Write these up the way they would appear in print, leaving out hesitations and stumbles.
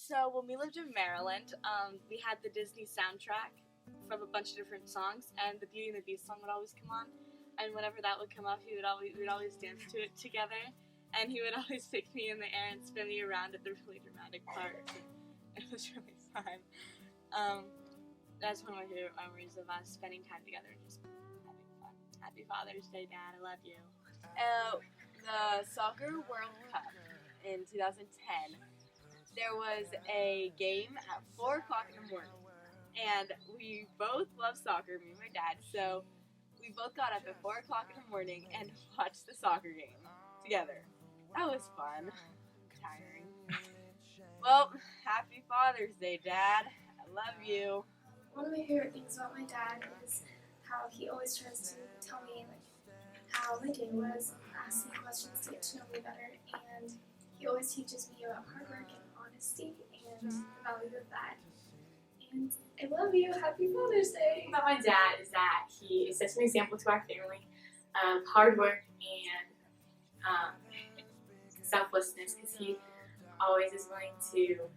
So when we lived in Maryland, we had the Disney soundtrack from a bunch of different songs, and the Beauty and the Beast song would always come on. And whenever that would come up, we would always dance to it together. And he would always pick me in the air and spin me around at the really dramatic parts. It was really fun. That's one of my favorite memories of us spending time together and just having fun. Happy Father's Day, Dad. I love you. The Soccer World Cup in 2010, there was a game at 4 o'clock in the morning. And we both love soccer, me and my dad, so we both got up at 4 o'clock in the morning and watched the soccer game together. That was fun. Tiring. Well, happy Father's Day, Dad. I love you. One of my favorite things about my dad is how he always tries to tell me how my day was, ask me questions to get to know me better, and he always teaches me about hard work and honesty and the value of that. And I love you. Happy Father's Day. About my dad is that he is such an example to our family of hard work and selflessness, because he always is willing to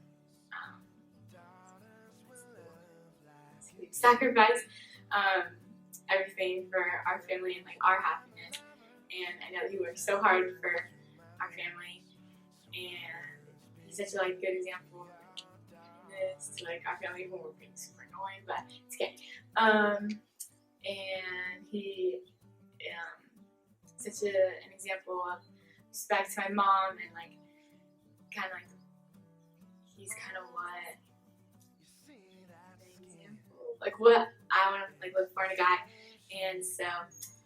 sacrifice everything for our family and our happiness. And I know he works so hard for our family, and he's such a good example of this to our family when we're being super annoying, but it's okay. And he such an example of respect to my mom, and he's kind of what I want to look for in a guy. And so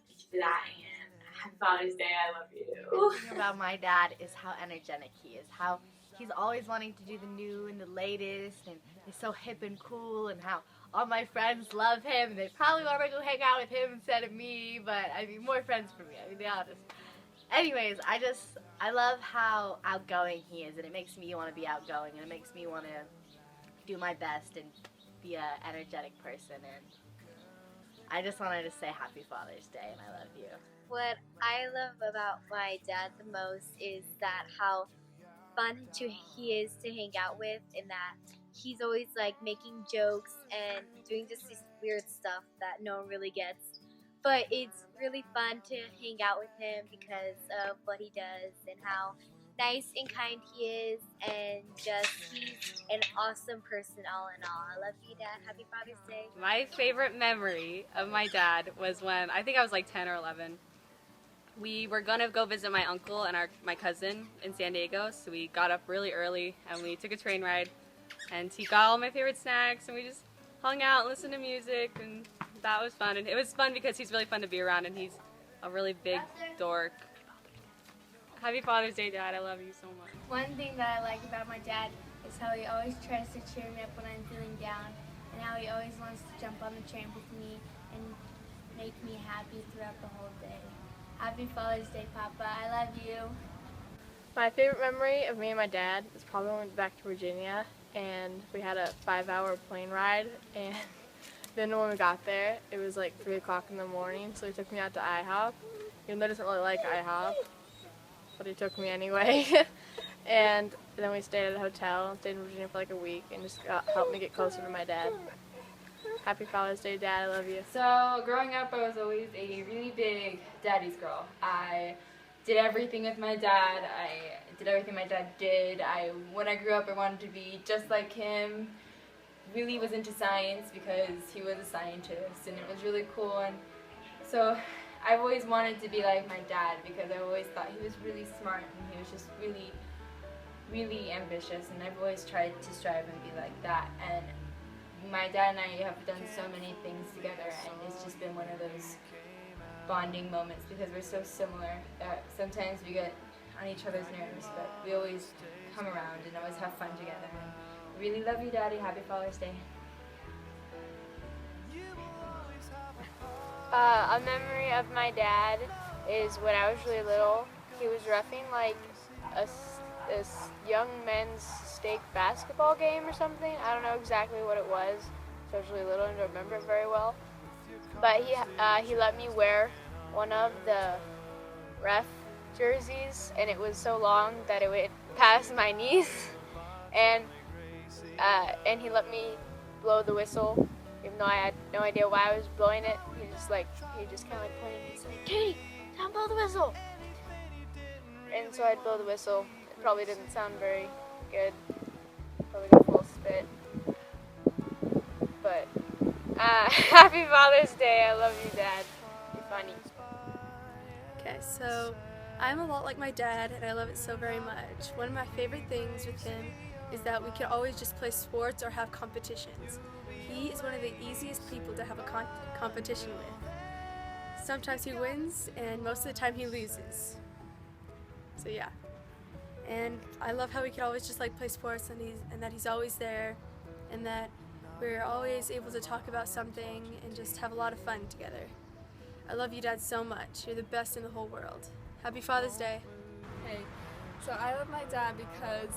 thank you for that, and happy Father's Day. I love you. The thing about my dad is how energetic he is, how he's always wanting to do the new and the latest, and he's so hip and cool, and how all my friends love him, and they probably want to go hang out with him instead of me, but more friends for me, to be honest. Anyways, I love how outgoing he is, and it makes me want to be outgoing, and it makes me want to do my best and be an energetic person, and I just wanted to say happy Father's Day, and I love you. What I love about my dad the most is that how fun he is to hang out with, and that he's always making jokes and doing just this weird stuff that no one really gets. But it's really fun to hang out with him because of what he does and how nice and kind he is, and just he's an awesome person all in all. I love you, Dad. Happy Father's Day. My favorite memory of my dad was when I think I was 10 or 11. We were gonna go visit my uncle and my cousin in San Diego, so we got up really early and we took a train ride, and he got all my favorite snacks, and we just hung out and listened to music, and that was fun. And it was fun because he's really fun to be around, and he's a really big dork. Happy Father's Day, Dad. I love you so much. One thing that I like about my dad is how he always tries to cheer me up when I'm feeling down, and how he always wants to jump on the train with me and make me happy throughout the whole day. Happy Father's Day, Papa. I love you. My favorite memory of me and my dad is probably when we went back to Virginia, and we had a 5-hour plane ride, and then when we got there, it was 3 o'clock in the morning, so he took me out to IHOP, even though he doesn't really like IHOP, but he took me anyway. And then we stayed at a hotel, stayed in Virginia for a week, and just helped me get closer to my dad. Happy Father's Day, Dad. I love you. So growing up, I was always a really big daddy's girl. I did everything with my dad. I did everything my dad did. When I grew up, I wanted to be just like him. Really was into science because he was a scientist, and it was really cool. And so I've always wanted to be like my dad because I always thought he was really smart, and he was just really, really ambitious, and I've always tried to strive and be like that. And my dad and I have done so many things together, and it's just been one of those bonding moments because we're so similar that sometimes we get on each other's nerves, but we always come around and always have fun together. And I really love you, Daddy. Happy Father's Day. A memory of my dad is when I was really little. He was reffing this young men's stake basketball game or something. I don't know exactly what it was. So I was really little and don't remember it very well. But he let me wear one of the ref jerseys, and it was so long that it went past my knees. And and he let me blow the whistle, even though I had no idea why I was blowing it. He just kind of like pointed and said, "Katie, don't blow the whistle." And so I'd blow the whistle. It probably didn't sound very good. Probably got full spit. But happy Father's Day. I love you, Dad. You're funny. Okay, so I'm a lot like my dad, and I love it so very much. One of my favorite things with him is that we can always just play sports or have competitions. He is one of the easiest people to have a competition with. Sometimes he wins, and most of the time he loses. So yeah. And I love how we can always just like play sports, and that he's always there, and that we're always able to talk about something and just have a lot of fun together. I love you, Dad, so much. You're the best in the whole world. Happy Father's Day. Hey, so I love my dad because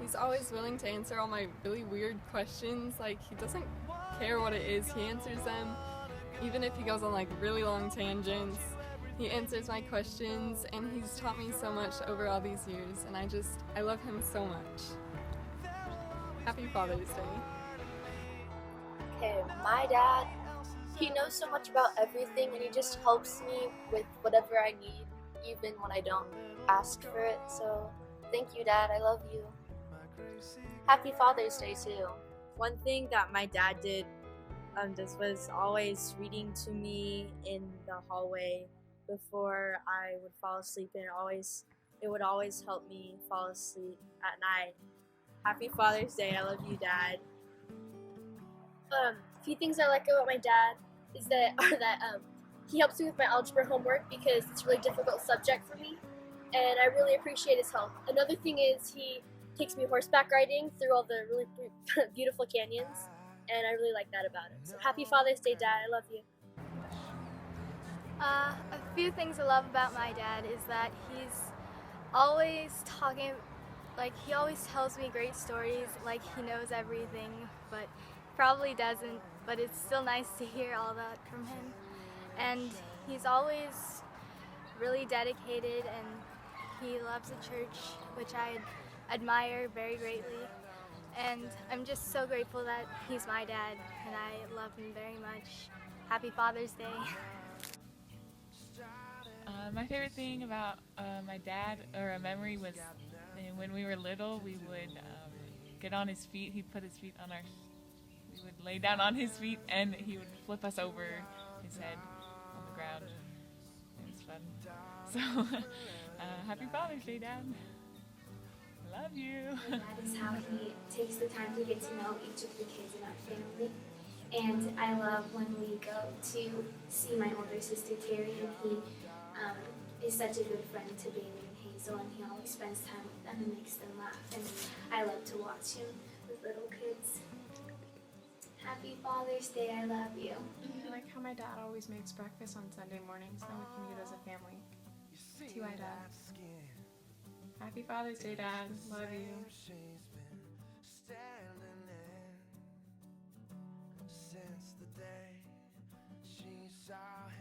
he's always willing to answer all my really weird questions. Like, he doesn't care what it is, he answers them. Even if he goes on like really long tangents, he answers my questions, and he's taught me so much over all these years, and I love him so much. Happy Father's Day. Okay, my dad, he knows so much about everything, and he just helps me with whatever I need, even when I don't ask for it. So thank you, Dad. I love you. Happy Father's Day too. One thing that my dad did just was always reading to me in the hallway before I would fall asleep, and it would always help me fall asleep at night. Happy Father's Day. I love you, Dad. A few things I like about my dad is that he helps me with my algebra homework because it's a really difficult subject for me, and I really appreciate his help. Another thing is he takes me horseback riding through all the really beautiful canyons, and I really like that about him. So happy Father's Day, Dad. I love you. A few things I love about my dad is that he's always talking, like he always tells me great stories, like he knows everything, but probably doesn't, but it's still nice to hear all that from him. And he's always really dedicated, and he loves the church, which I admire very greatly. And I'm just so grateful that he's my dad, and I love him very much. Happy Father's Day. My favorite thing about my dad, or a memory, was when we were little, we would get on his feet. He'd put his feet on our, we would lay down on his feet, and he would flip us over his head on the ground. It was fun. So, happy Father's Day, Dad. Love you. That is how he takes the time to get to know each of the kids in our family. And I love when we go to see my older sister Terry, and he is such a good friend to Bailey and Hazel, and he always spends time with them and makes them laugh. And I love to watch him with little kids. Happy Father's Day, I love you. I like how my dad always makes breakfast on Sunday mornings, and we can eat as a family. T.Y. Dad. Happy Father's Day, Dad. Love you. Since the day she saw him.